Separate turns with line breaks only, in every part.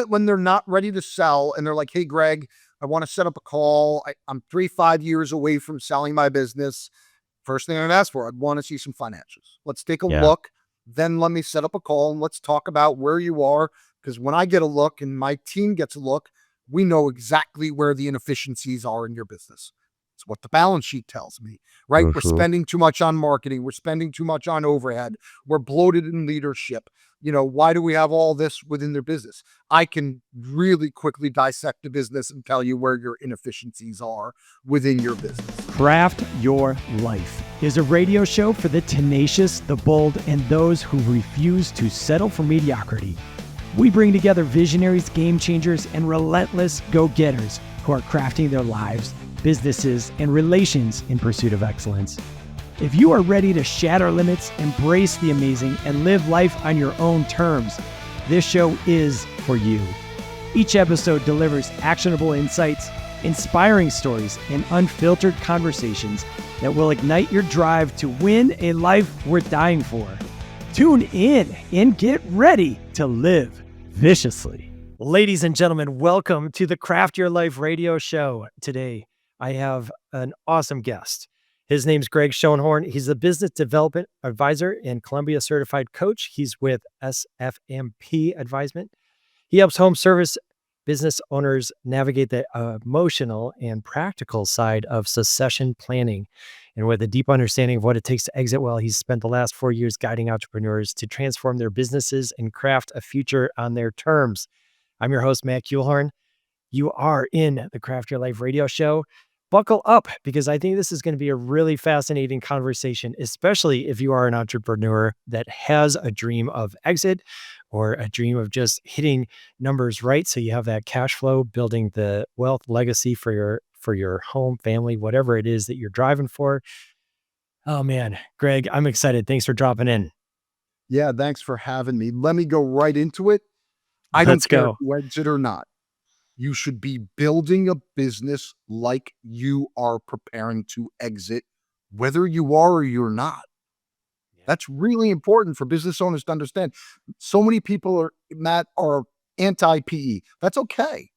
when they're not ready to sell and they're like, hey, Greg, I want to set up a call. I'm 3-5 years away from selling my business. First thing I'd ask for, I'd want to see some financials. Let's take a
Yeah.
look. Then let me set up a call and let's talk about where you are. Because when I get a look and my team gets a look, we know exactly where the inefficiencies are in your business. It's what the balance sheet tells me, right? We're
Mhm.
spending too much on marketing. We're spending too much on overhead. We're bloated in leadership. Why do we have all this within their business? I can really quickly dissect the business and tell you where your inefficiencies are within your business.
Craft Your Life is a radio show for the tenacious, the bold, and those who refuse to settle for mediocrity. We bring together visionaries, game changers, and relentless go-getters who are crafting their lives, businesses, and relations in pursuit of excellence. If you are ready to shatter limits, embrace the amazing, and live life on your own terms, this show is for you. Each episode delivers actionable insights, inspiring stories, and unfiltered conversations that will ignite your drive to win a life worth dying for. Tune in and get ready to live viciously. Ladies and gentlemen, welcome to the Craft Your Life radio show. Today, I have an awesome guest. His name's Gregg Schonhorn. He's a business development advisor and Columbia certified coach. He's with SF&P Advisement. He helps home service business owners navigate the emotional and practical side of succession planning. And with a deep understanding of what it takes to exit well, he's spent the last 4 years guiding entrepreneurs to transform their businesses and craft a future on their terms. I'm your host, Matt Kuehlhorn. You are in the Craft Your Life radio show. Buckle up, because I think this is going to be a really fascinating conversation, especially if you are an entrepreneur that has a dream of exit or a dream of just hitting numbers right. So you have that cash flow, building the wealth legacy for your home, family, whatever it is that you're driving for. Oh man, Gregg, I'm excited. Thanks for dropping in.
Yeah, thanks for having me. Let me go right into it. I don't
Let's
care if
go.
you exit or not. You should be building a business like you are preparing to exit, whether you are or you're not. That's really important for business owners to understand. So many people are anti-PE. That's okay.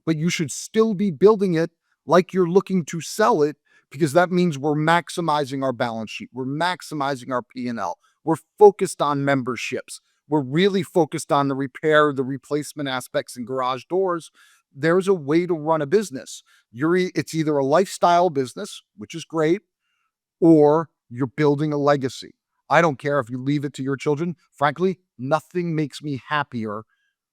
But you should still be building it like you're looking to sell it, because that means we're maximizing our balance sheet. We're maximizing our P&L. We're focused on memberships. We're really focused on the repair, the replacement aspects and garage doors. There's a way to run a business. It's either a lifestyle business, which is great, or you're building a legacy. I don't care if you leave it to your children. Frankly, nothing makes me happier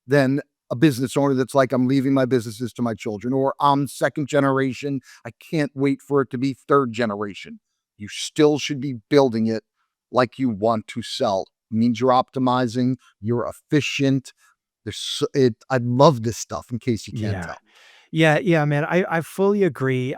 than a business owner that's like, I'm leaving my businesses to my children, or I'm second generation. I can't wait for it to be third generation. You still should be building it like you want to sell. It means you're optimizing, you're efficient. I love this stuff, in case you can't tell.
Yeah, man. I fully agree.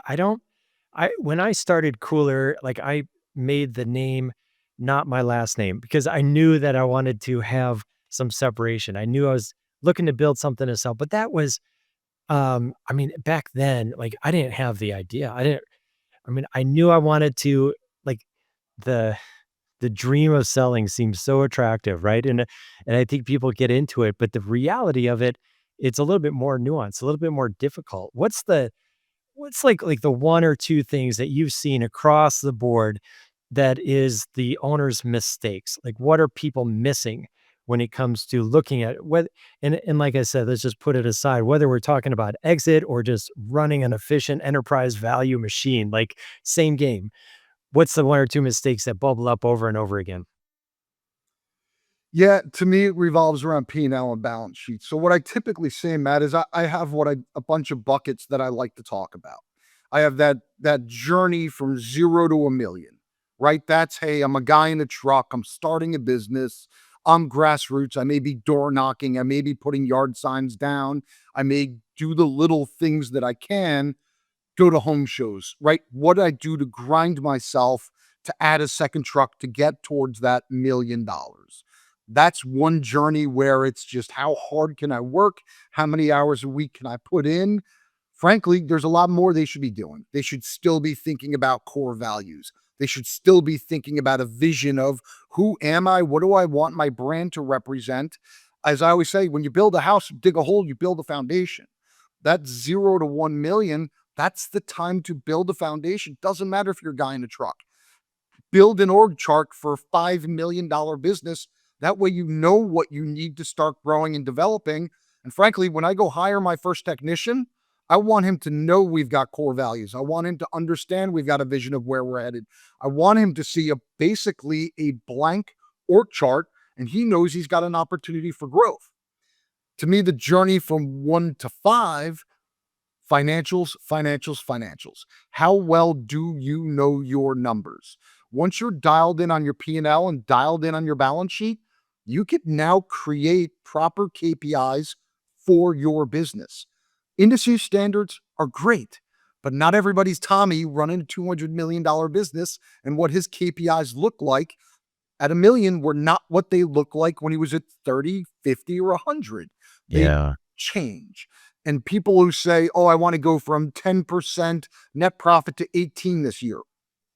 When I started Cooler, like I made the name not my last name, because I knew that I wanted to have some separation. I knew I was looking to build something to sell, but that was, back then, like I didn't have the idea. I knew I wanted to, like, the the dream of selling seems so attractive, right? And I think people get into it, but the reality of it, it's a little bit more nuanced, a little bit more difficult. What's like the one or two things that you've seen across the board that is the owner's mistakes? Like, what are people missing when it comes to looking at what, and like I said, let's just put it aside, whether we're talking about exit or just running an efficient enterprise value machine, like same game. What's the one or two mistakes that bubble up over and over again?
Yeah, to me, it revolves around P&L and balance sheets. So what I typically say, Matt, is I have a bunch of buckets that I like to talk about. I have that journey from 0 to 1,000,000, right? That's, hey, I'm a guy in a truck. I'm starting a business. I'm grassroots. I may be door knocking. I may be putting yard signs down. I may do the little things that I can, go to home shows, right? What did I do to grind myself to add a second truck to get towards that $1,000,000? That's one journey where it's just, how hard can I work? How many hours a week can I put in? Frankly, there's a lot more they should be doing. They should still be thinking about core values. They should still be thinking about a vision of, who am I? What do I want my brand to represent? as I always say, when you build a house, you dig a hole, you build a foundation. That 0 to 1 million, that's the time to build a foundation. Doesn't matter if you're a guy in a truck. Build an org chart for a $5 million business. That way, you know what you need to start growing and developing. And frankly, when I go hire my first technician, I want him to know we've got core values. I want him to understand we've got a vision of where we're headed. I want him to see basically a blank org chart, and he knows he's got an opportunity for growth. To me, the journey from 1 to 5, financials, financials, financials. How well do you know your numbers? Once you're dialed in on your P&L and dialed in on your balance sheet, you can now create proper KPIs for your business. Industry standards are great, but not everybody's Tommy running a $200 million business, and what his KPIs look like at a million were not what they look like when he was at 30, 50, or 100. They
Yeah.
change. And people who say, oh, I want to go from 10% net profit to 18 this year.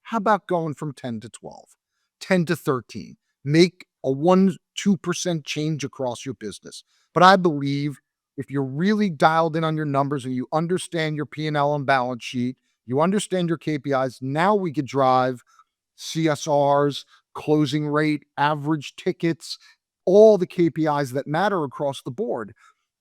How about going from 10 to 12, 10 to 13? Make a 1, 2% change across your business. But I believe if you're really dialed in on your numbers and you understand your P&L and balance sheet, you understand your KPIs, now we could drive CSRs, closing rate, average tickets, all the KPIs that matter across the board.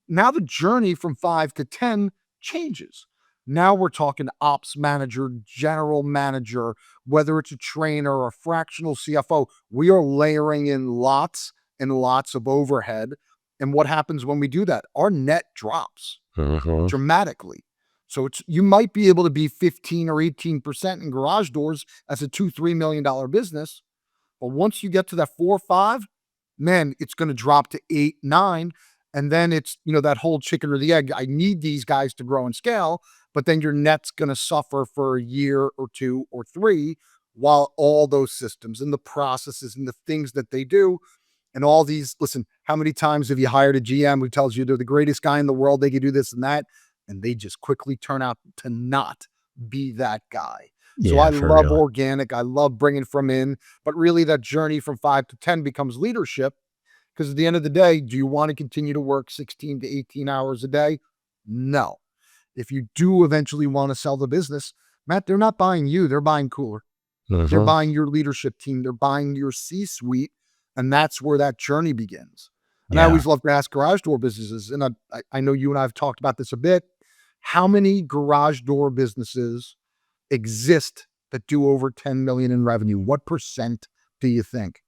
Now the journey from 5 to 10 changes. Now we're talking ops manager, general manager, whether it's a trainer or a fractional CFO, we are layering in lots and lots of overhead. And what happens when we do that? Our net drops
Mhm.
dramatically. So you might be able to be 15 or 18% in garage doors as a $2-3 million business. But once you get to that 4 or 5, man, it's going to drop to 8, 9. And then it's, that whole chicken or the egg. I need these guys to grow and scale, but then your net's going to suffer for a year or 2 or 3 while all those systems and the processes and the things that they do and all these, listen, how many times have you hired a GM who tells you they're the greatest guy in the world, they can do this and that, and they just quickly turn out to not be that guy. So I
Yeah, for
love
real.
organic. I love bringing from in, but really that journey from 5 to 10 becomes leadership. Because at the end of the day, do you want to continue to work 16 to 18 hours a day? No. If you do eventually want to sell the business, Matt, they're not buying you. They're buying Cooler. They're
Mhm.
buying your leadership team. They're buying your C-suite. And that's where that journey begins. And I
Yeah.
always love to ask garage door businesses, and I know you and I have talked about this a bit. How many garage door businesses exist that do over 10 million in revenue? What percent do you think?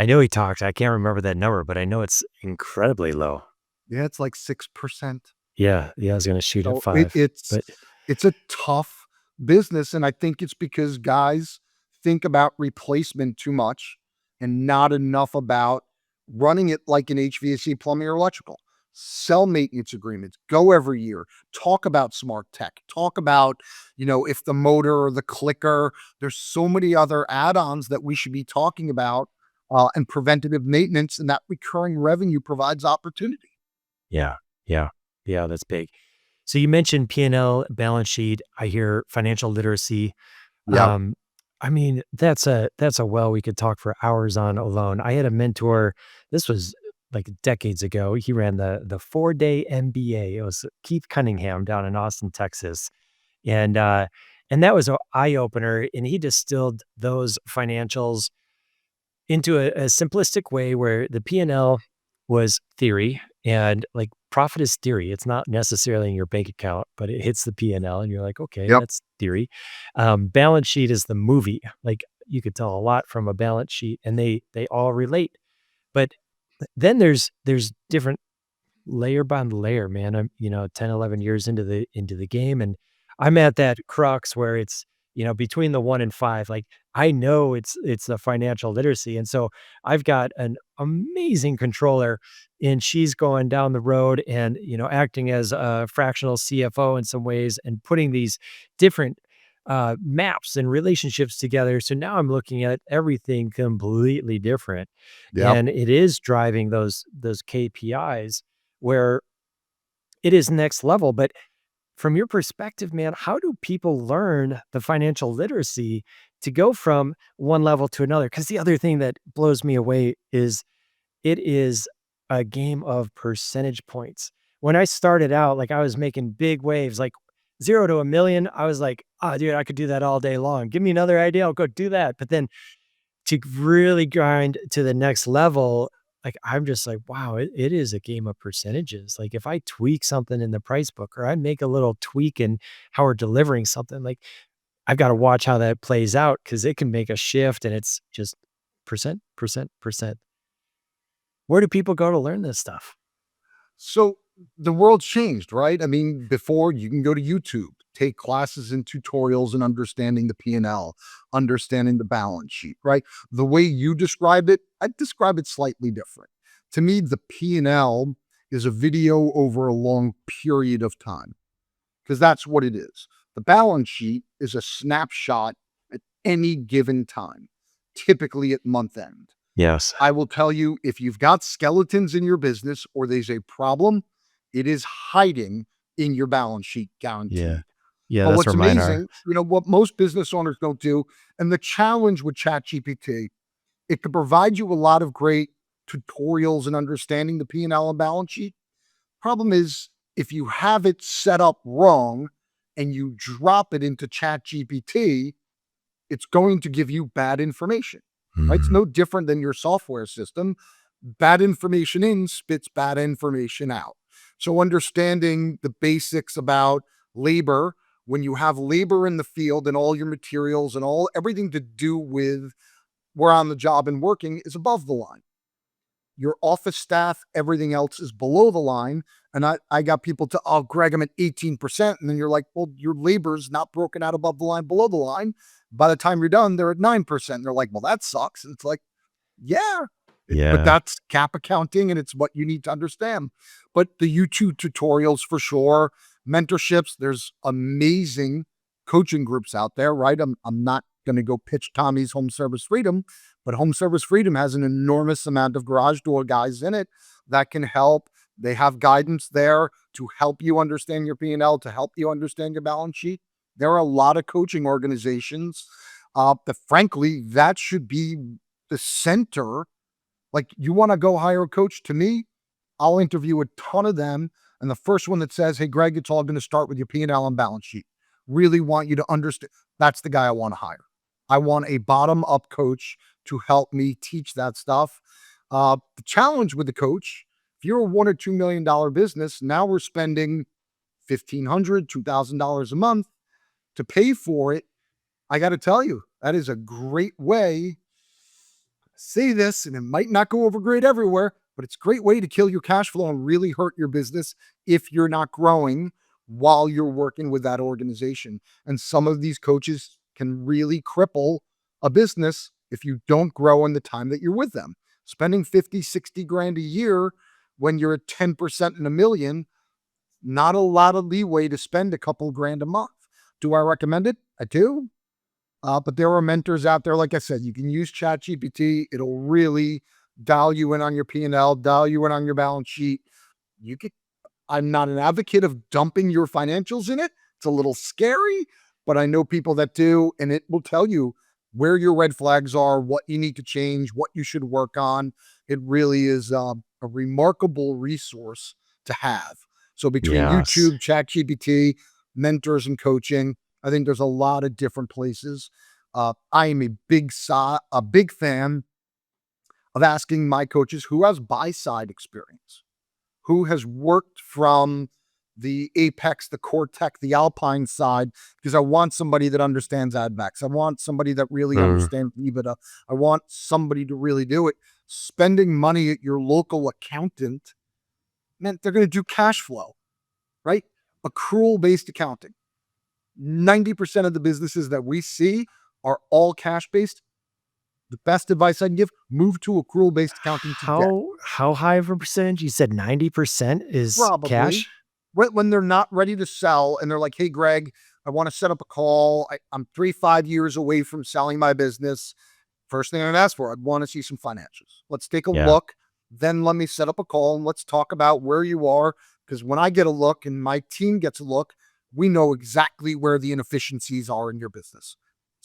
I know he talked. I can't remember that number, but I know it's incredibly low.
Yeah, it's like 6%.
Yeah, yeah, I was gonna shoot at
So
5, but
it's a tough business, and I think it's because guys think about replacement too much and not enough about running it like an HVAC, plumbing, or electrical. Sell maintenance agreements, go every year, talk about smart tech, talk about, if the motor or the clicker, there's so many other add-ons that we should be talking about, and preventative maintenance, and that recurring revenue provides opportunity.
yeah, yeah, yeah, that's big. So you mentioned P&L, balance sheet. I hear financial literacy.
Yep.
Um, I mean, that's a well we could talk for hours on alone. I had a mentor, this was like decades ago. He ran the 4-day MBA. It was Keith Cunningham down in Austin, Texas. And that was an eye opener. And he distilled those financials into a simplistic way where the P&L was theory and like profit is theory. It's not necessarily in your bank account, but it hits the P&L and you're like, okay,
Yep.
that's theory. Balance sheet is the movie. Like you could tell a lot from a balance sheet and they all relate. But then there's different layer by layer, man. I'm, 10, 11 years into the game, and I'm at that crux where it's, between the 1 and 5, like, I know it's the financial literacy, and so I've got an amazing controller, and she's going down the road and, acting as a fractional CFO in some ways and putting these different, maps and relationships together, so now I'm looking at everything completely different,
Yep.
and it is driving those KPIs where it is next level. But from your perspective, man, how do people learn the financial literacy to go from one level to another? Because the other thing that blows me away is it is a game of percentage points. When I started out, like, I was making big waves, like 0 to 1,000,000. I was like, "Oh, dude, I could do that all day long. Give me another idea, I'll go do that." But then to really grind to the next level, like, I'm just like, wow, it is a game of percentages. Like, if I tweak something in the price book or I make a little tweak in how we're delivering something, like, I've gotta watch how that plays out because it can make a shift and it's just percent, percent, percent. Where do people go to learn this stuff?
So the world's changed, right? I mean, before you can go to YouTube, take classes and tutorials and understanding the P&L, understanding the balance sheet, right? The way you described it, I describe it slightly different. To me, the P&L is a video over a long period of time because that's what it is. The balance sheet is a snapshot at any given time, typically at month end.
Yes.
I will tell you, if you've got skeletons in your business or there's a problem, it is hiding in your balance sheet,
Yeah.
guaranteed.
Yeah,
But
that's
what's
where mine are.
amazing, what most business owners don't do, and the challenge with ChatGPT, it can provide you a lot of great tutorials and understanding the P&L and balance sheet. Problem is, if you have it set up wrong and you drop it into ChatGPT, it's going to give you bad information, right? It's
Mhm.
no different than your software system. Bad information in spits bad information out. So understanding the basics about labor, when you have labor in the field and all your materials and everything to do with we're on the job and working is above the line. Your office staff, everything else is below the line. And I got people to, oh, Greg, I'm at 18%. And then you're like, well, your labor's not broken out above the line, below the line. By the time you're done, they're at 9%. They're like, well, that sucks. And it's like, yeah, but
Yeah.
that's cap accounting and it's what you need to understand. But the YouTube tutorials for sure, mentorships, there's amazing coaching groups out there, right? I'm not going to go pitch Tommy's Home Service Freedom, but Home Service Freedom has an enormous amount of garage door guys in it that can help. They have guidance there to help you understand your P&L, to help you understand your balance sheet. There are a lot of coaching organizations that frankly, that should be the center. Like, you want to go hire a coach? To me, I'll interview a ton of them. And the first one that says, hey, Greg, it's all going to start with your P&L and balance sheet. Really want you to understand. That's the guy I want to hire. I want a bottom up coach to help me teach that stuff. The challenge with the coach, if you're a $1 or $2 million business, now we're spending $1,500, $2,000 a month to pay for it. I got to tell you, that is a great way say this, and it might not go over great everywhere, but it's a great way to kill your cash flow and really hurt your business if you're not growing while you're working with that organization. And some of these coaches can really cripple a business if you don't grow in the time that you're with them. Spending 50, 60 grand a year when you're at 10% in a million, not a lot of leeway to spend a couple grand a month. Do I recommend it? I do. But there are mentors out there. Like I said, you can use ChatGPT. It'll really dial you in on your P&L, dial you in on your balance sheet. You could. I'm not an advocate of dumping your financials in it. It's a little scary, but I know people that do, and it will tell you where your red flags are, what you need to change, what you should work on. It really is a remarkable resource to have. So between
Yes.
YouTube, ChatGPT, mentors, and coaching, I think there's a lot of different places. I am a big fan of asking my coaches who has buy side experience, who has worked from the Apex, the Cortec, the Alpine side, because I want somebody that understands AdVax. I want somebody that really
Mm.
understands EBITDA. I want somebody to really do it. Spending money at your local accountant meant they're going to do cash flow, right? Accrual based accounting. 90% of the businesses that we see are all cash based. The best advice I can give, move to accrual based accounting today.
How high of a percentage? You said 90% is
Probably
cash?
when they're not ready to sell and they're like, hey, Greg, I want to set up a call. I'm 3, 5 years away from selling my business. First thing I'd ask for, I'd want to see some financials. Let's take a
Yeah.
look. Then let me set up a call and let's talk about where you are. Because when I get a look and my team gets a look, we know exactly where the inefficiencies are in your business.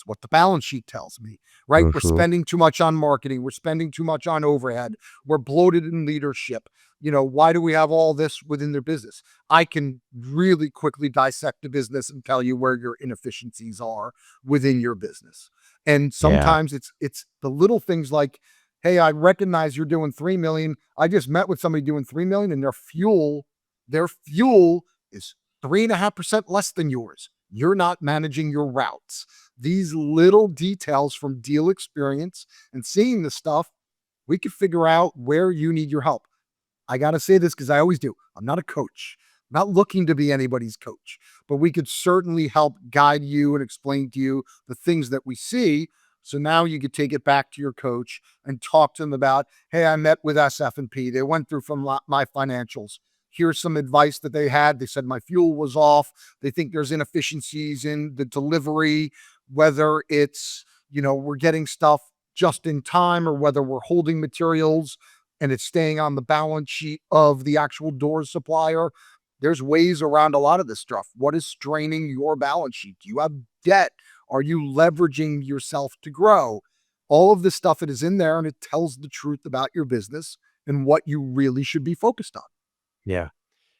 It's what the balance sheet tells me, right? We're
Mhm.
spending too much on marketing. We're spending too much on overhead. We're bloated in leadership. Why do we have all this within their business? I can really quickly dissect a business and tell you where your inefficiencies are within your business. And
Yeah.
sometimes it's the little things like, hey, I recognize you're doing 3 million. I just met with somebody doing 3 million and their fuel is 3.5% less than yours. You're not managing your routes. These little details from deal experience and seeing the stuff, we could figure out where you need your help. I got to say this because I always do. I'm not a coach. I'm not looking to be anybody's coach, but we could certainly help guide you and explain to you the things that we see. So now you could take it back to your coach and talk to them about, hey, I met with SF&P. They went through from my financials. Here's some advice that they had. They said my fuel was off. They think there's inefficiencies in the delivery, whether it's, we're getting stuff just in time or whether we're holding materials and it's staying on the balance sheet of the actual door supplier. There's ways around a lot of this stuff. What is straining your balance sheet? Do you have debt? Are you leveraging yourself to grow? All of this stuff, it is in there and it tells the truth about your business and what you really should be focused on.
Yeah.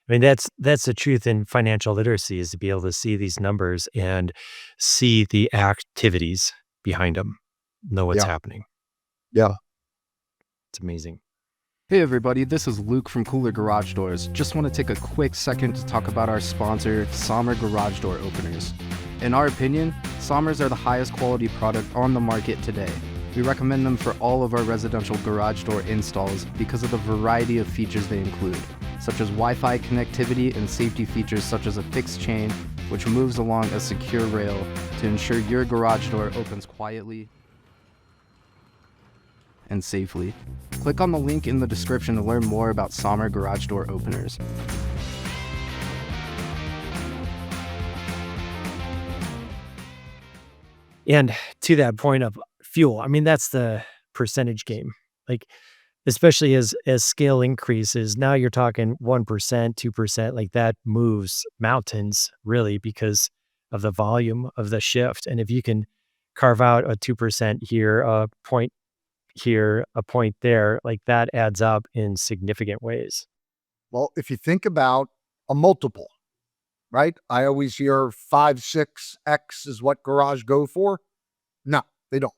I mean, that's the truth in financial literacy is to be able to see these numbers and see the activities behind them, know what's
Yeah.
happening.
Yeah.
It's amazing.
Hey everybody, this is Luke from Cooler Garage Doors. Just want to take a quick second to talk about our sponsor, Sommer Garage Door Openers. In our opinion, Sommers are the highest quality product on the market today. We recommend them for all of our residential garage door installs because of the variety of features they include, such as Wi-Fi connectivity and safety features such as a fixed chain, which moves along a secure rail to ensure your garage door opens quietly and safely. Click on the link in the description to learn more about Sommer Garage Door Openers.
And to that point of fuel, I mean, that's the percentage game. Like, especially as scale increases, now you're talking 1%, 2%, like that moves mountains really because of the volume of the shift. And if you can carve out a 2% here, a point here, a point there, like that adds up in significant ways.
Well, if you think about a multiple, right? I always hear 5, 6x is what garage go for. No, they don't.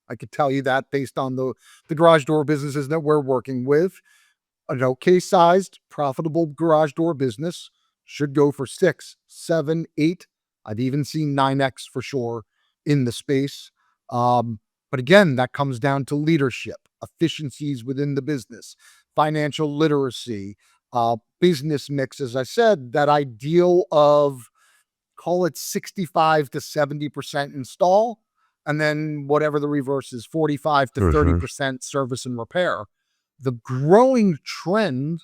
I could tell you that based on the garage door businesses that we're working with. An okay sized, profitable garage door business should go for 6, 7, 8. I've even seen 9x for sure in the space. But again, that comes down to leadership, efficiencies within the business, financial literacy, business mix. As I said, that ideal of call it 65 to 70% install, and then whatever the reverse is, 45 to
Mhm.
30% service and repair. The growing trend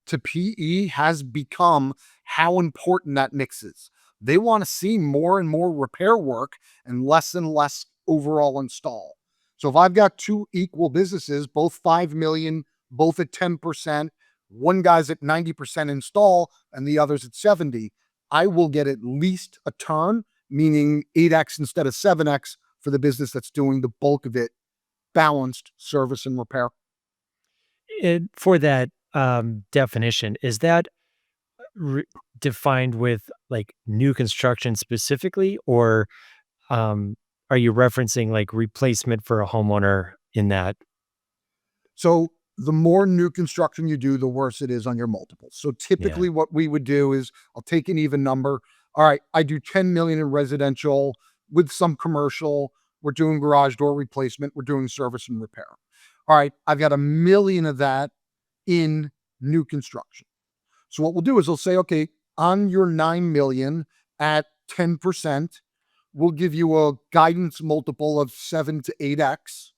to PE has become how important that mix is. They want to see more and more repair work and less overall install. So if I've got two equal businesses, both 5 million, both at 10%, one guy's at 90% install and the other's at 70, I will get at least a turn, meaning 8x instead of 7x for the business that's doing the bulk of it, balanced service and repair.
For that definition, is that re- defined with like new construction specifically, or um, are you referencing like replacement for a homeowner in that?
So the more new construction you do, the worse it is on your multiples. So
Yeah.
typically what we would do is I'll take an even number. All right, I do 10 million in residential with some commercial. We're doing garage door replacement. We're doing service and repair. All right, I've got 1 million of that in new construction. So what we'll do is we'll say, okay, on your 9 million at 10%, we'll give you a guidance multiple of 7 to 8x.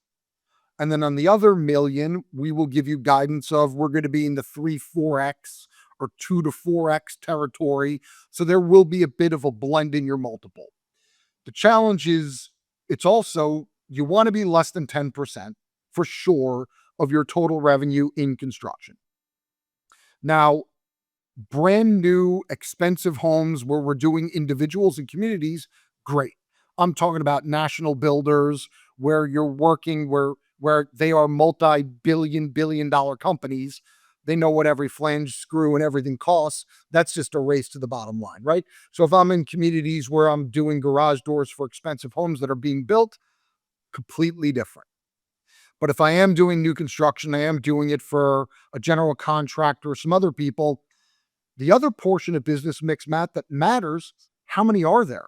And then on the other million, we will give you guidance of we're going to be in the 3, 4x or 2 to 4x territory. So there will be a bit of a blend in your multiple. The challenge is it's also you want to be less than 10% for sure of your total revenue in construction. Now, brand new expensive homes where we're doing individuals and communities, great. I'm talking about national builders where you're working where they are multi-billion dollar companies. They know what every flange screw and everything costs. That's just a race to the bottom line, right? So if I'm in communities where I'm doing garage doors for expensive homes that are being built, completely different. But if I am doing new construction, I am doing it for a general contractor or some other people. The other portion of business mix, Matt, that matters, how many are there?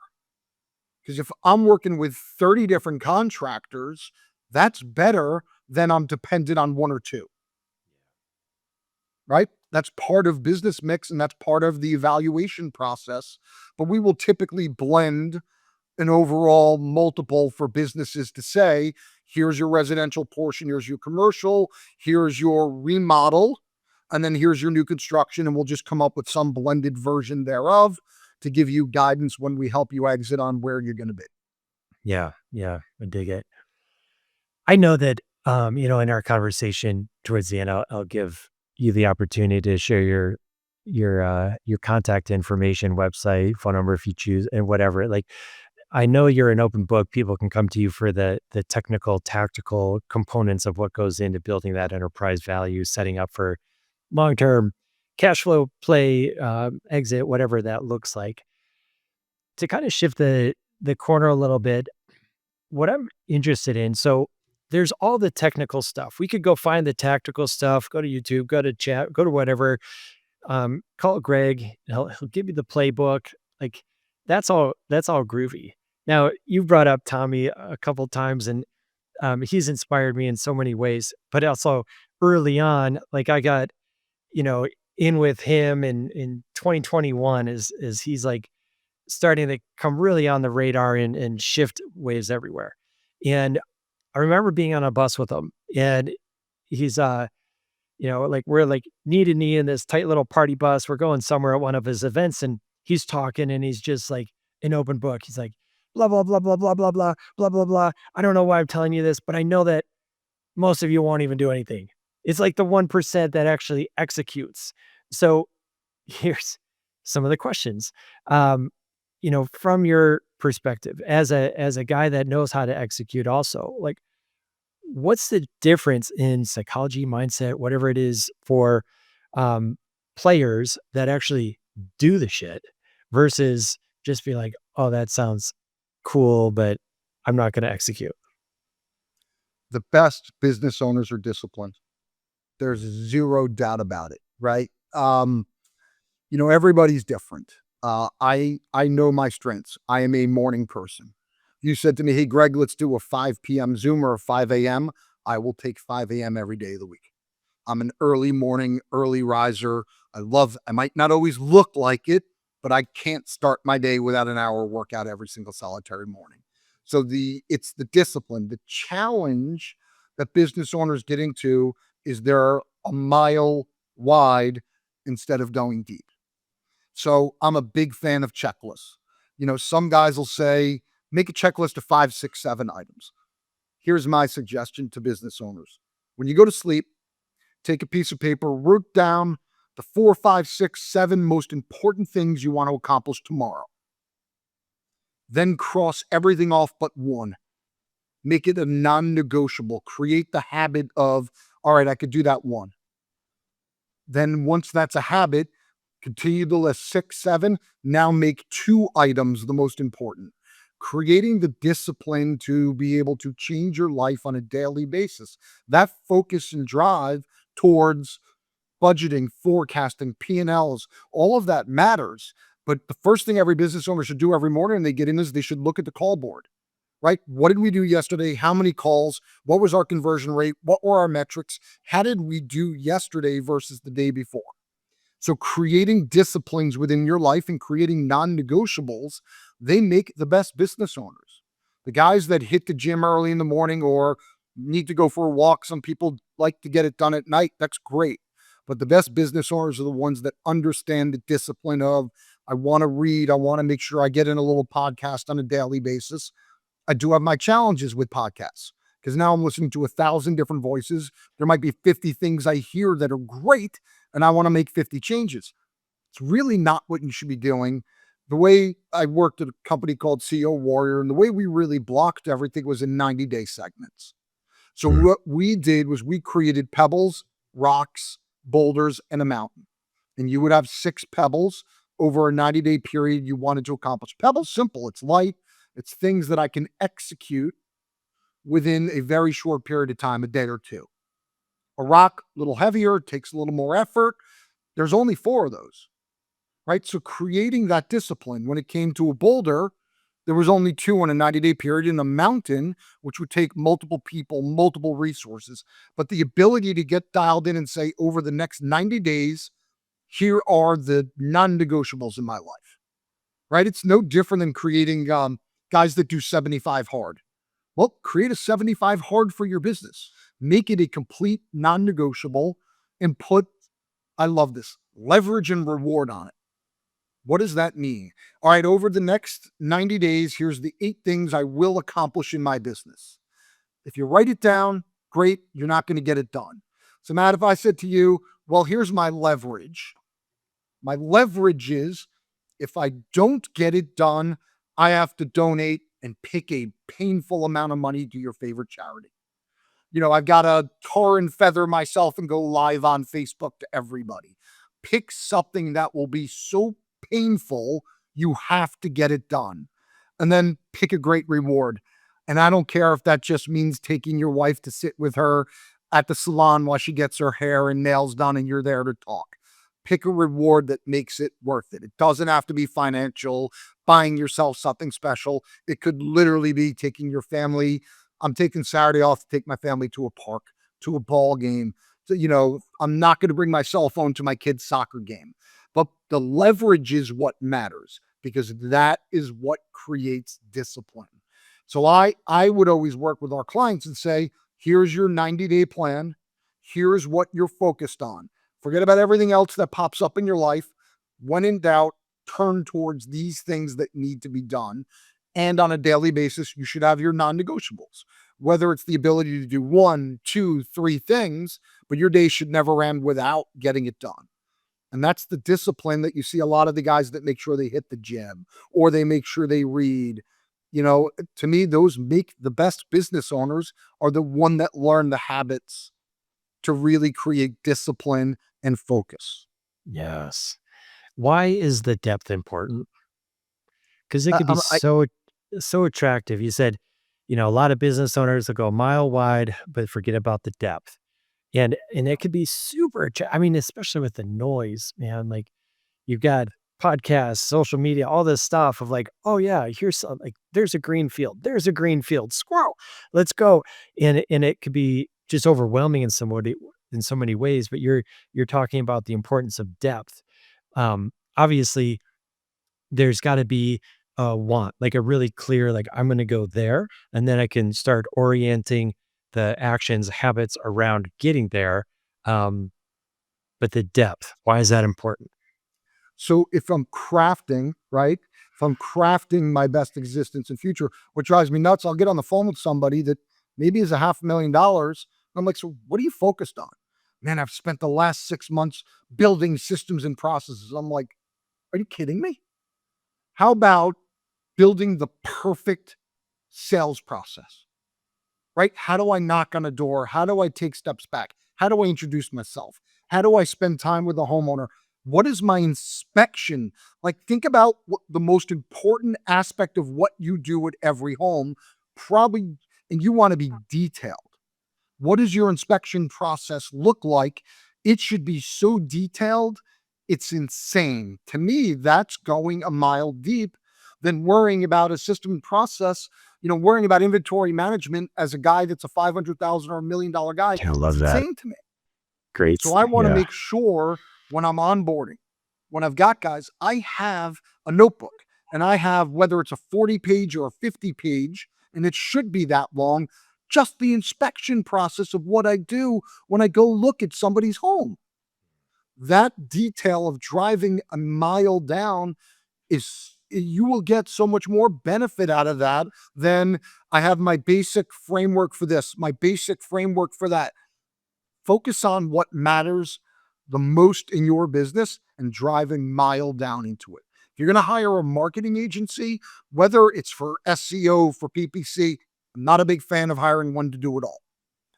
Because if I'm working with 30 different contractors, that's better than I'm dependent on one or two, right? That's part of business mix and that's part of the evaluation process. But we will typically blend an overall multiple for businesses to say, here's your residential portion, here's your commercial, here's your remodel, and then here's your new construction. And we'll just come up with some blended version thereof to give you guidance when we help you exit on where you're going to be.
Yeah, yeah, I dig it. I know that, in our conversation towards the end, I'll give you the opportunity to share your contact information, website, phone number if you choose, and whatever. Like, I know you're an open book. People can come to you for the technical, tactical components of what goes into building that enterprise value, setting up for long-term cash flow play, exit, whatever that looks like. To kind of shift the corner a little bit, what I'm interested in, so there's all the technical stuff. We could go find the tactical stuff, go to YouTube, go to chat, go to whatever, call Gregg, he'll give you the playbook. Like that's all groovy. Now, you brought up Tommy a couple times and he's inspired me in so many ways, but also early on, like I got, you know, in with him in 2021 is he's like starting to come really on the radar and shift waves everywhere. And I remember being on a bus with him and he's like we're like knee to knee in this tight little party bus. We're going somewhere at one of his events and he's talking and he's just like an open book. He's like, blah, blah, blah, blah, blah, blah, blah, blah, blah, blah. I don't know why I'm telling you this, but I know that most of you won't even do anything. It's like the 1% that actually executes. So here's some of the questions. From your perspective as a guy that knows how to execute also, like what's the difference in psychology, mindset, whatever it is for players that actually do the shit versus just be like, oh, that sounds cool, but I'm not going to execute.
The best business owners are disciplined. There's zero doubt about it, right? Everybody's different. I know my strengths. I am a morning person. You said to me, hey, Gregg, let's do a 5 p.m. Zoom or a 5 a.m. I will take 5 a.m. every day of the week. I'm an early morning, early riser. I might not always look like it, but I can't start my day without an hour workout every single solitary morning. So it's the discipline. The challenge that business owners get into is they're a mile wide instead of going deep. So I'm a big fan of checklists. Some guys will say, make a checklist of 5, 6, 7 items. Here's my suggestion to business owners. When you go to sleep, take a piece of paper, write down the 4, 5, 6, 7 most important things you want to accomplish tomorrow. Then cross everything off but one. Make it a non-negotiable. Create the habit of, all right, I could do that one. Then once that's a habit, continue to list 6, 7. Now make 2 items the most important. Creating the discipline to be able to change your life on a daily basis. That focus and drive towards budgeting, forecasting, P&Ls, all of that matters. But the first thing every business owner should do every morning when they get in is they should look at the call board, right? What did we do yesterday? How many calls? What was our conversion rate? What were our metrics? How did we do yesterday versus the day before? So creating disciplines within your life and creating non-negotiables, they make the best business owners. The guys that hit the gym early in the morning or need to go for a walk, some people like to get it done at night. That's great. But the best business owners are the ones that understand the discipline of, I want to read, I want to make sure I get in a little podcast on a daily basis. I do have my challenges with podcasts because now I'm listening to 1,000 different voices. There might be 50 things I hear that are great, and I want to make 50 changes. It's really not what you should be doing. The way I worked at a company called CEO Warrior, and the way we really blocked everything was in 90-day segments. So what we did was we created pebbles, rocks, boulders, and a mountain. And you would have 6 pebbles over a 90-day period you wanted to accomplish. Pebbles, simple. It's light. It's things that I can execute within a very short period of time, a day or two. A rock, a little heavier, takes a little more effort. There's only 4 of those, right? So creating that discipline when it came to a boulder, there was only 2 in a 90-day period. In a mountain, which would take multiple people, multiple resources, but the ability to get dialed in and say, over the next 90 days, here are the non-negotiables in my life, right? It's no different than creating guys that do 75 hard. Well, create a 75 hard for your business. Make it a complete non-negotiable and put, I love this, leverage and reward on it. What does that mean? All right, over the next 90 days, here's the 8 things I will accomplish in my business. If you write it down, great, you're not going to get it done. So Matt, if I said to you, well, here's my leverage. My leverage is if I don't get it done, I have to donate and pick a painful amount of money to your favorite charity. I've got to tar and feather myself and go live on Facebook to everybody. Pick something that will be so painful, you have to get it done. And then pick a great reward. And I don't care if that just means taking your wife to sit with her at the salon while she gets her hair and nails done and you're there to talk. Pick a reward that makes it worth it. It doesn't have to be financial, buying yourself something special. It could literally be taking your family. I'm taking Saturday off to take my family to a park, to a ball game. So, I'm not going to bring my cell phone to my kid's soccer game. But the leverage is what matters because that is what creates discipline. So I would always work with our clients and say, here's your 90-day plan. Here's what you're focused on. Forget about everything else that pops up in your life. When in doubt, turn towards these things that need to be done. And on a daily basis, you should have your non-negotiables, whether it's the ability to do 1, 2, 3 things, but your day should never end without getting it done. And that's the discipline that you see a lot of the guys that make sure they hit the gym or they make sure they read. To me, those make the best business owners are the one that learn the habits to really create discipline and focus.
Yes. Why is the depth important? Because it
Uh,
could be
um, I,
so attractive. You said, a lot of business owners will go a mile wide, but forget about the depth. And it could be especially with the noise, man. Like you've got podcasts, social media, all this stuff of like, oh yeah, here's some, like there's a green field, squirrel, let's go. And it could be just overwhelming in so many ways. But you're talking about the importance of depth. Obviously, there's got to be a want, like a really clear, like I'm going to go there, and then I can start orienting the actions, habits around getting there. Um, but the depth, why is that important?
so if I'm crafting, right? If I'm crafting my best existence and future, what drives me nuts, I'll get on the phone with somebody that maybe is $500,000. I'm like, so what are you focused on? Man, I've spent the last 6 months building systems and processes. I'm like, are you kidding me? How about building the perfect sales process, right? How do I knock on a door? How do I take steps back? How do I introduce myself? How do I spend time with the homeowner? What is my inspection? Like, think about what the most important aspect of what you do at every home, probably, and you want to be detailed. What does your inspection process look like? It should be so detailed, it's insane. To me, that's going a mile deep than worrying about a system and process, worrying about inventory management as a guy that's a 500,000 or $1 million guy.
I
It's
love that.
insane to me.
Great.
So I want to
Yeah.
make sure when I'm onboarding, when I've got guys, I have a notebook and I have, whether it's a 40-page or a 50-page, and it should be that long, just the inspection process of what I do when I go look at somebody's home. That detail of driving a mile down you will get so much more benefit out of that than I have my basic framework for this, my basic framework for that. Focus on what matters the most in your business and drive a mile down into it. If you're going to hire a marketing agency, whether it's for SEO, for PPC, I'm not a big fan of hiring one to do it all.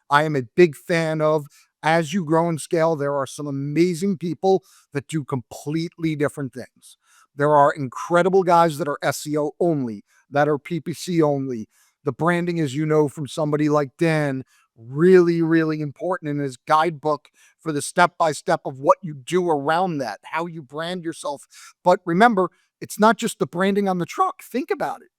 I am a big fan of, as you grow and scale, there are some amazing people that do completely different things. There are incredible guys that are SEO only, that are PPC only. The branding, as you know, from somebody like Dan, really, really important in his guidebook for the step-by-step of what you do around that, how you brand yourself. But remember, it's not just the branding on the truck. Think about it.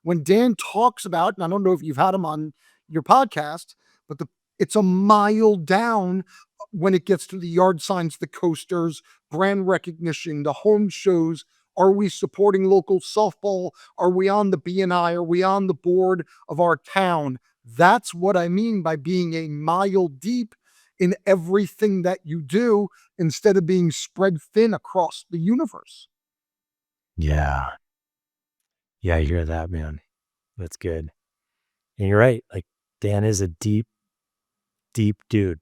When Dan talks about, and I don't know if you've had him on your podcast, but it's a mile down when it gets to the yard signs, the coasters, brand recognition, the home shows. Are we supporting local softball? Are we on the BNI? Are we on the board of our town? That's what I mean by being a mile deep in everything that you do instead of being spread thin across the universe.
Yeah. Yeah, I hear that, man. That's good. And you're right. Like Dan is a deep, deep dude.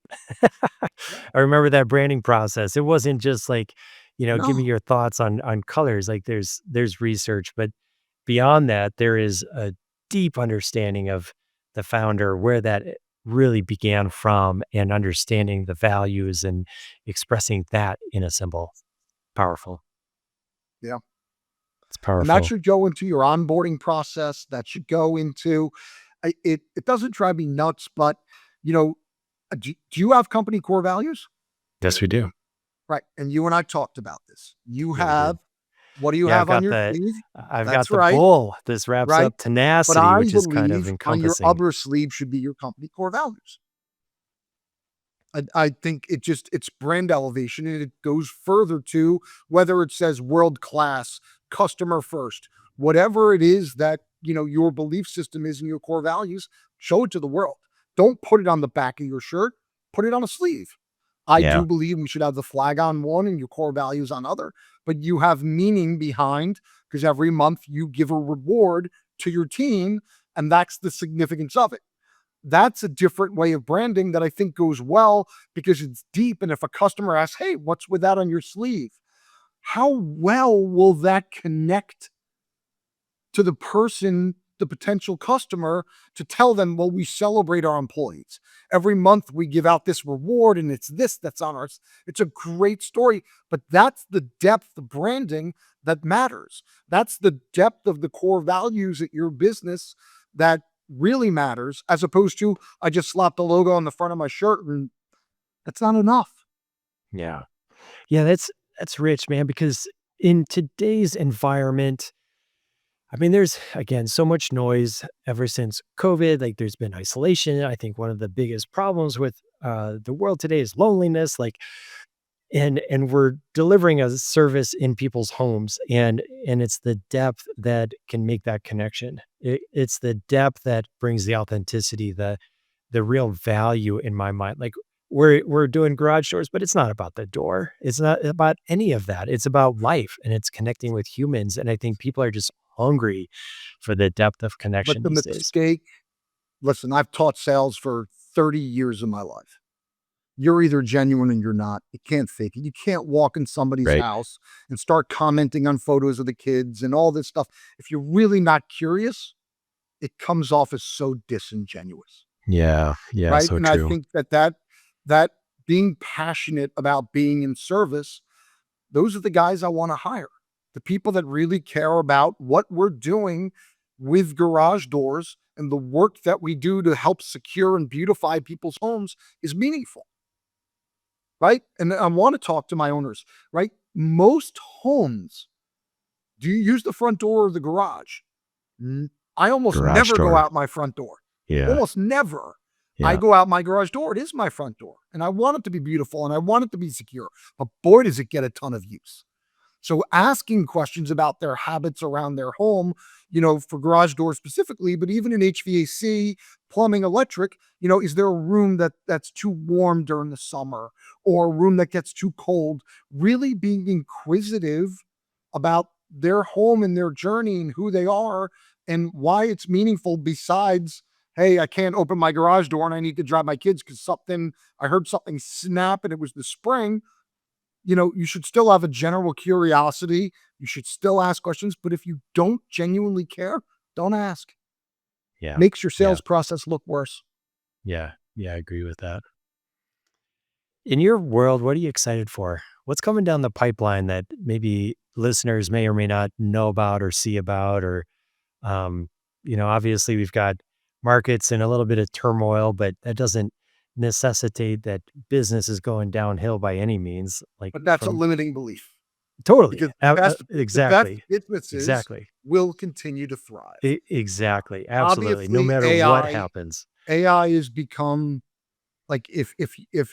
I remember that branding process. It wasn't just like, give me
No,
your thoughts on colors. Like there's research, but beyond that, there is a deep understanding of the founder, where that really began from, and understanding the values and expressing that in a symbol. Powerful.
yeah.
It's
And that
powerful.
should go into your onboarding process. That should go into it doesn't drive me nuts, but you know, do you have company core values?
Yes, we do.
Right. And you and I talked about this. You
Yeah, we did.
have, what do you
Yeah,
have on your sleeve?
I've got
That's
the
right.
bull. This wraps
Right.
up
But
tenacity,
I
which is kind of
believe on your
encompassing.
upper sleeve should be your company core values. I think it's brand elevation, and it goes further to whether it says world class, customer first, whatever it is that, your belief system is and your core values, show it to the world. Don't put it on the back of your shirt, put it on a sleeve. I
Yeah.
do believe we should have the flag on one and your core values on other, but you have meaning behind, because every month you give a reward to your team, and that's the significance of it. That's a different way of branding that I think goes well because it's deep. And if a customer asks, hey, what's with that on your sleeve? How well will that connect to the person, the potential customer, to tell them, well, we celebrate our employees. Every month we give out this reward, and it's this that's on ours. It's a great story, but that's the depth of branding that matters. That's the depth of the core values at your business that really matters, as opposed to, I just slapped the logo on the front of my shirt, and that's not enough.
Yeah. Yeah, that's rich, man, because in today's environment, I mean, there's again so much noise ever since COVID. Like, there's been isolation. I think one of the biggest problems with the world today is loneliness. Like, and we're delivering a service in people's homes, and it's the depth that can make that connection. It's the depth that brings the authenticity, the real value in my mind. Like we're doing garage doors, but it's not about the door. It's not about any of that. It's about life, and it's connecting with humans. And I think people are just hungry for the depth of
But
connection
the
these days.
mistake, listen, I've taught sales for 30 years of my life. You're either genuine and you're not. You can't fake it. You can't walk in somebody's
Right.
house and start commenting on photos of the kids and all this stuff. If you're really not curious, it comes off as so disingenuous,
Yeah. Yeah.
right?
So
And I
true.
think that being passionate about being in service, those are the guys I want to hire. The people that really care about what we're doing with garage doors, and the work that we do to help secure and beautify people's homes is meaningful. Right? And I want to talk to my owners, right? Most homes, do you use the front door or the garage? I almost
Garage
never go
door.
out my front door.
Yeah.
Almost never. I
Yeah.
go out my garage door. It is my front door. And I want it to be beautiful and I want it to be secure. But boy, does it get a ton of use. So asking questions about their habits around their home, for garage doors specifically, but even in HVAC, plumbing, electric, is there a room that's too warm during the summer, or a room that gets too cold? Really being inquisitive about their home and their journey and who they are and why it's meaningful, besides, hey, I can't open my garage door and I need to drive my kids because I heard something snap and it was the spring. you should still have a general curiosity. You should still ask questions, but if you don't genuinely care, don't ask.
Yeah.
Makes your
Yeah.
sales process look worse.
Yeah. Yeah. I agree with that. In your world, what are you excited for? What's coming down the pipeline that maybe listeners may or may not know about or see about? Or, obviously we've got markets in a little bit of turmoil, but that doesn't necessitate that business is going downhill by any means. Like
But that's a
from
limiting belief
totally,
because the best
exactly,
businesses
exactly,
will continue to thrive.
exactly, absolutely. No
Obviously,
matter what happens.
AI has become like if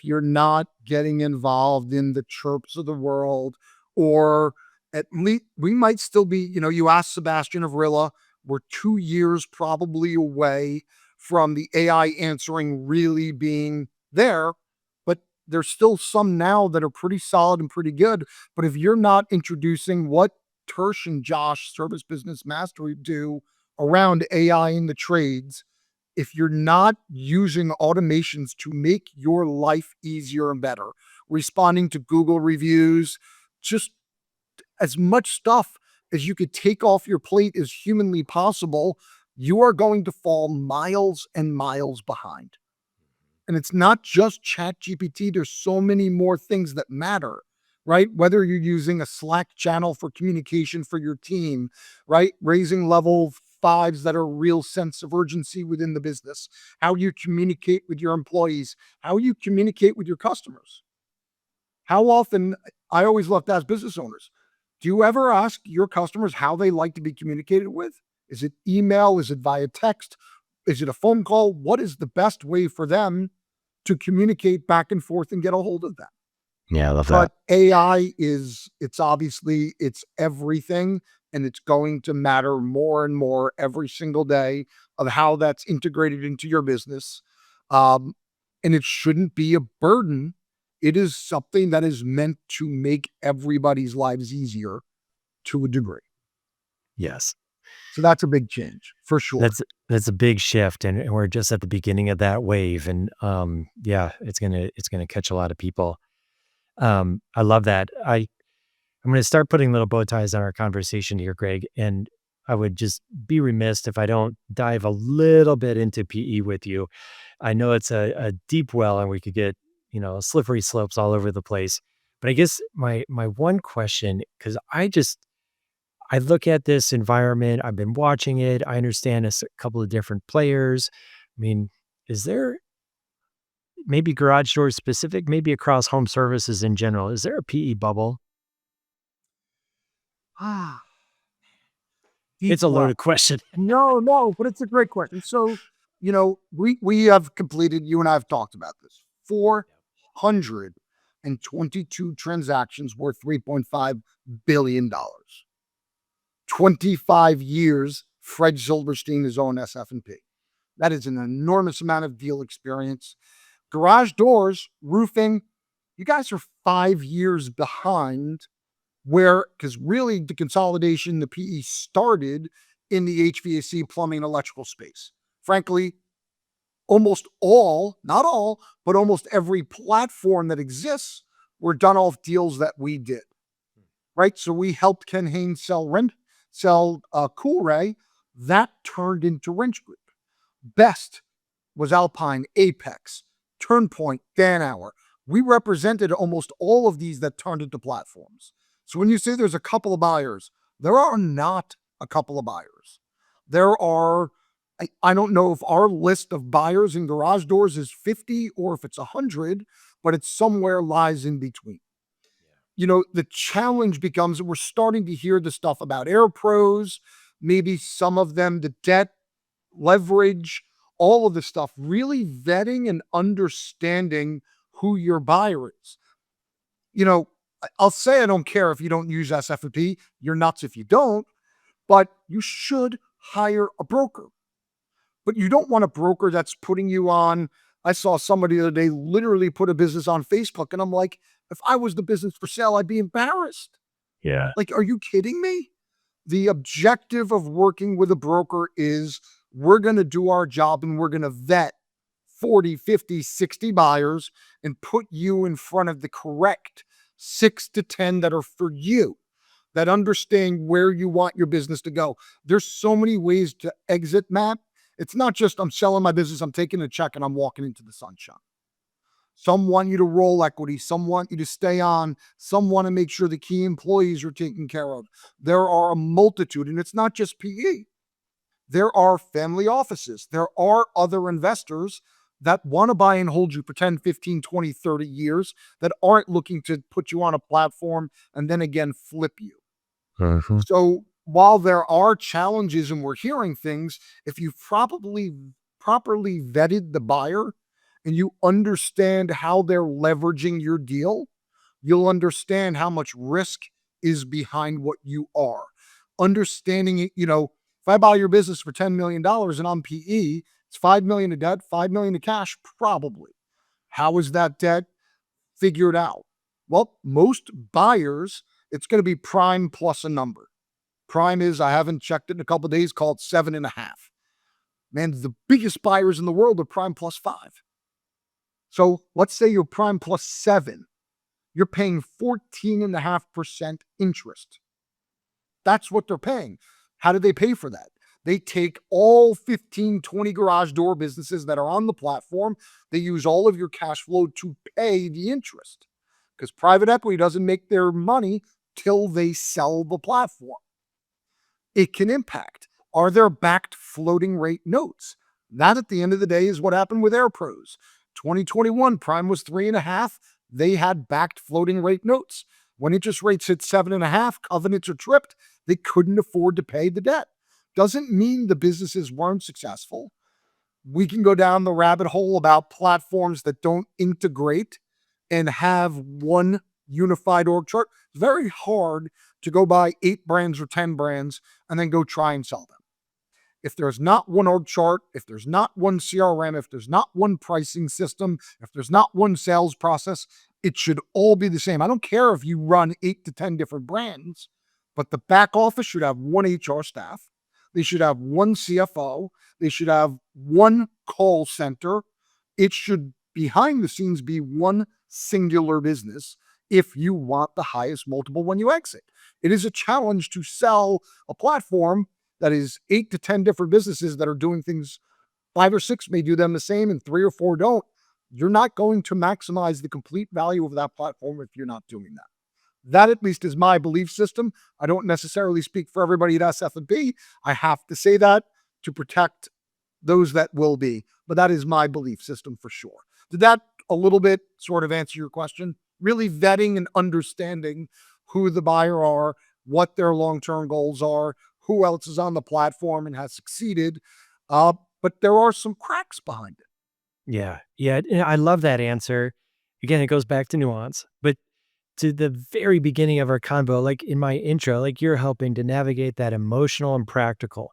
you're not getting involved in the chirps of the world, or at least we might still be, you asked Sebastian of Rilla, we're 2 years probably away from the AI answering really being there, but there's still some now that are pretty solid and pretty good. But if you're not introducing what Tersh and Josh, Service Business Mastery, do around AI in the trades, if you're not using automations to make your life easier and better, responding to Google reviews, just as much stuff as you could take off your plate as humanly possible, you are going to fall miles and miles behind. And it's not just Chat GPT. There's so many more things that matter, right? Whether you're using a Slack channel for communication for your team, right? Raising level fives that are real sense of urgency within the business, how you communicate with your employees, how you communicate with your customers. How often, I always love to ask business owners, do you ever ask your customers how they like to be communicated with? Is it email? Is it via text? Is it a phone call? What is the best way for them to communicate back and forth and get a hold of them?
Yeah, I love that.
But AI it's everything, and it's going to matter more and more every single day of how that's integrated into your business. Um, and it shouldn't be a burden. It is something that is meant to make everybody's lives easier to a degree.
Yes.
So that's a big change for sure.
That's a big shift, and we're just at the beginning of that wave, and yeah, it's gonna catch a lot of people. I love that. I'm gonna start putting little bow ties on our conversation here, Greg, and I would just be remiss if I don't dive a little bit into PE with you. I know it's a deep well, and we could get slippery slopes all over the place. But I guess my one question, because I look at this environment, I've been watching it, I understand it's a couple of different players. I mean, is there maybe garage doors specific, maybe across home services in general, is there a PE bubble?
Ah,
It's
deep
a
well.
loaded question.
No, but it's a great question. So, we have completed, you and I have talked about this, 422 transactions worth $3.5 billion. 25 years, Fred Silverstein has owned SF&P. That is an enormous amount of deal experience. Garage doors, roofing, you guys are 5 years behind because really the consolidation, the PE started in the HVAC, plumbing, and electrical space. Frankly, not all, but almost every platform that exists were done off deals that we did, right? So we helped Ken Haynes sell Coolray. That turned into Wrench Group. Best was Alpine, Apex, Turnpoint, Danauer. We represented almost all of these that turned into platforms. So when you say there's a couple of buyers, there are not a couple of buyers. There are, I don't know if our list of buyers in garage doors is 50 or if it's 100, but it's somewhere lies in between. The challenge becomes we're starting to hear the stuff about Air Pros, maybe some of them, the debt, leverage, all of the stuff, really vetting and understanding who your buyer is. I'll say I don't care if you don't use SF&P. You're nuts if you don't, but you should hire a broker. But you don't want a broker that's putting you on. I saw somebody the other day literally put a business on Facebook, and I'm like, if I was the business for sale, I'd be embarrassed.
Yeah.
Like, are you kidding me? The objective of working with a broker is we're going to do our job and we're going to vet 40, 50, 60 buyers and put you in front of the correct 6 to 10 that are for you, that understand where you want your business to go. There's so many ways to exit, Matt. It's not just I'm selling my business, I'm taking a check and I'm walking into the sunshine. Some want you to roll equity. Some want you to stay on. Some want to make sure the key employees are taken care of. There are a multitude, and it's not just PE. There are family offices. There are other investors that want to buy and hold you for 10, 15, 20, 30 years that aren't looking to put you on a platform and then again flip you. So while there are challenges and we're hearing things, if you've properly vetted the buyer and you understand how they're leveraging your deal, you'll understand how much risk is behind what you are. Understanding it, if I buy your business for $10 million and I'm PE, it's $5 million of debt, $5 million of cash, probably. How is that debt figured out? Well, most buyers, it's going to be prime plus a number. Prime is, I haven't checked it in a couple of days, called 7.5. Man, the biggest buyers in the world are prime plus 5. So let's say you're prime plus 7. You're paying 14.5% interest. That's what they're paying. How do they pay for that? They take all 15, 20 garage door businesses that are on the platform. They use all of your cash flow to pay the interest because private equity doesn't make their money till they sell the platform. It can impact. Are there backed floating rate notes? That at the end of the day is what happened with AirPros. 2021, prime was 3.5. They had backed floating rate notes. When interest rates hit 7.5, covenants are tripped. They couldn't afford to pay the debt. Doesn't mean the businesses weren't successful. We can go down the rabbit hole about platforms that don't integrate and have one unified org chart. It's very hard to go buy 8 brands or 10 brands and then go try and sell them. If there's not one org chart, if there's not one CRM, if there's not one pricing system, if there's not one sales process, it should all be the same. I don't care if you run 8 to 10 different brands, but the back office should have one HR staff. They should have one CFO. They should have one call center. It should, behind the scenes, be one singular business if you want the highest multiple when you exit. It is a challenge to sell a platform that is 8 to 10 different businesses that are doing things. 5 or 6 may do them the same and 3 or 4 don't. You're not going to maximize the complete value of that platform if you're not doing that. That at least is my belief system. I don't necessarily speak for everybody at SF&P. I have to say that to protect those that will be, but that is my belief system for sure. Did that a little bit sort of answer your question? Really vetting and understanding who the buyer are, what their long-term goals are, who else is on the platform and has succeeded. But there are some cracks behind it.
Yeah. Yeah. I love that answer. Again, it goes back to nuance, but to the very beginning of our convo, like in my intro, like you're helping to navigate that emotional and practical.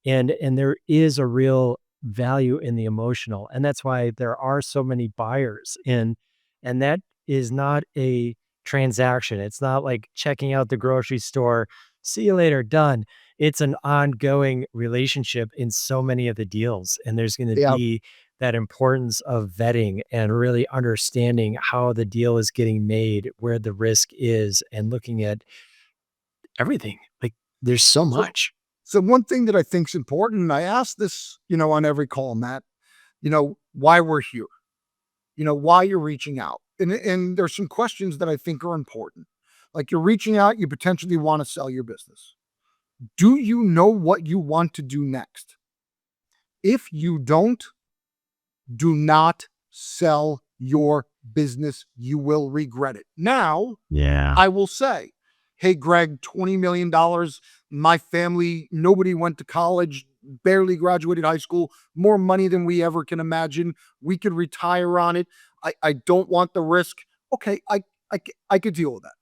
And there is a real value in the emotional. And that's why there are so many buyers and that is not a transaction. It's not like checking out the grocery store, see you later, done. It's an ongoing relationship in so many of the deals. And there's going to be that importance of vetting and really understanding how the deal is getting made, where the risk is, and looking at everything. Like there's so much.
So one thing that I think is important, and I ask this, on every call, Matt, why we're here, why you're reaching out. And there's some questions that I think are important. Like you're reaching out, you potentially want to sell your business. Do you know what you want to do next? If you don't, do not sell your business. You will regret it. Now, I will say, hey, Gregg, $20 million. My family, nobody went to college, barely graduated high school, more money than we ever can imagine. We could retire on it. I don't want the risk. Okay, I could deal with that.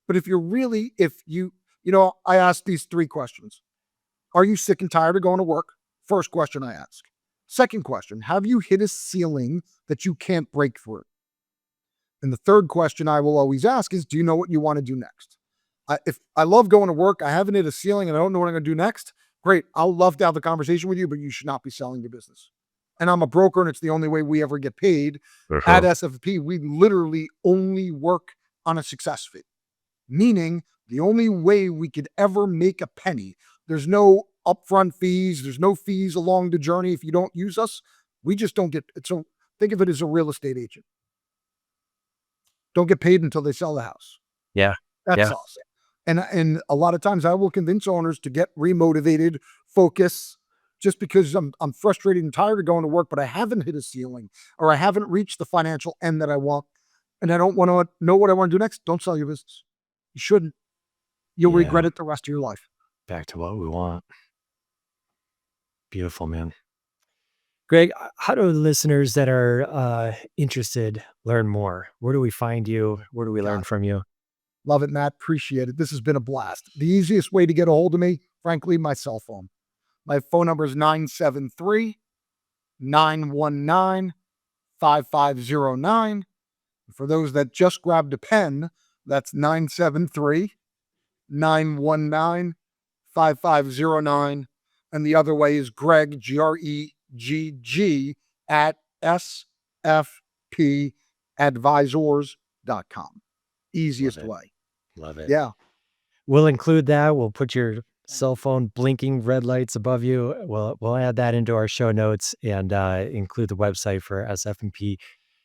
But if I ask these 3 questions. Are you sick and tired of going to work? First question I ask. Second question, have you hit a ceiling that you can't break through? And the third question I will always ask is, do you know what you want to do next? If I love going to work, I haven't hit a ceiling and I don't know what I'm going to do next, great. I'll love to have the conversation with you, but you should not be selling your business. And I'm a broker and it's the only way we ever get paid. At SF&P, we literally only work on a success fee, meaning the only way we could ever make a penny, there's no upfront fees, there's no fees along the journey. If you don't use us, we just don't get it. So think of it as a real estate agent. Don't get paid until they sell the house.
Yeah.
That's
Yeah.
us. And a lot of times I will convince owners to get remotivated, focus, just because I'm frustrated and tired of going to work, but I haven't hit a ceiling or I haven't reached the financial end that I want, and I don't want to know what I want to do next. Don't sell your business. You shouldn't. You'll
Yeah.
regret it the rest of your life.
Back to what we want. Beautiful, man. Greg, how do listeners that are interested learn more? Where do we find you? Where do we learn from you?
Love it, Matt. Appreciate it. This has been a blast. The easiest way to get a hold of me, frankly, my cell phone. My phone number is 973-919-5509. For those that just grabbed a pen, that's 973-919-5509. And the other way is Gregg, Gregg, at SFPadvisors.com. Easiest way.
Love it.
Yeah.
We'll include that. We'll put your cell phone blinking red lights above you. We'll add that into our show notes and include the website for SF&P.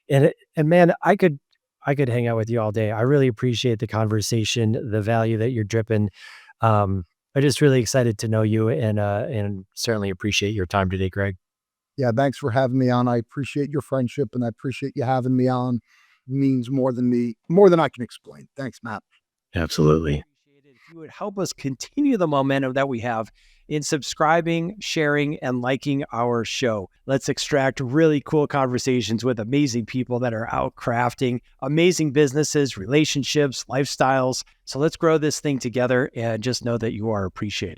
And man, I could hang out with you all day. I really appreciate the conversation, the value that you're dripping. I'm just really excited to know you and certainly appreciate your time today, Greg.
Yeah, thanks for having me on. I appreciate your friendship and I appreciate you having me on. It means more than I can explain. Thanks, Matt.
Absolutely.
If you would help us continue the momentum that we have in subscribing, sharing, and liking our show. Let's extract really cool conversations with amazing people that are out crafting amazing businesses, relationships, lifestyles. So let's grow this thing together and just know that you are appreciated.